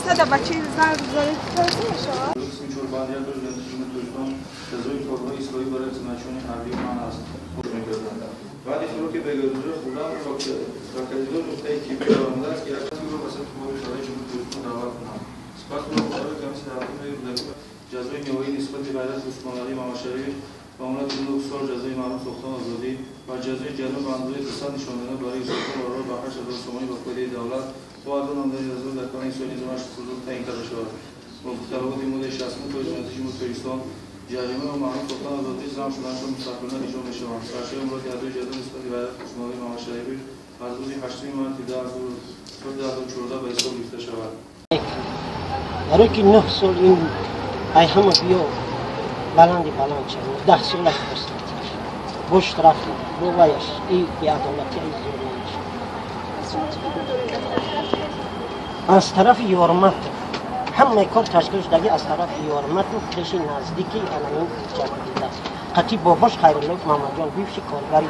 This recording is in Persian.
صدا بچه زن بزارید توضیح میشه اسم چوربندیت رو جنتشون توشتون جزوی کارهای ایستگاهی برای اقتناعشون حربی من است بعد این رو که به گروه خودم راکدیدو نقطه کیمی آمده است که اگر رو واسه خوب شده چون توشتون دعوت کنم سپس رو مطابق کمیس درآمد می‌رود جزای نیویی نسبت به غیرت عثمانی ماماشری و عملت این سال جزای معروف ساختن آزادی و جزای جلب اندازه 200 نشانه برای ساختن راه بخش از سامانی با کلیه دولت با عدم نامزدی جزای در کانال سالی زمانش حضور تعیین کرده شود با مطالبات ماده 60 توجیهاتی متریستان جریمه و معروف ساختن آزادی زمان شدنشان مستقلاً اجرا می‌شوند سرچه امروز جزای جلب نسبت به غیرت عثمانی ماماشری از روز 8 مارس 2014 به حساب گرفته شود. برای که 9 سال این پیام بیا بلند شد 10 سال است بوش طرف رو وایش این بی‌عدالتی از زورش از طرف یارمت همه کار تشکیل شده از طرف یارمت و خودش نزدیکی الان جدید است قطعی باباش خیرالله محمد جان بیفش کارگری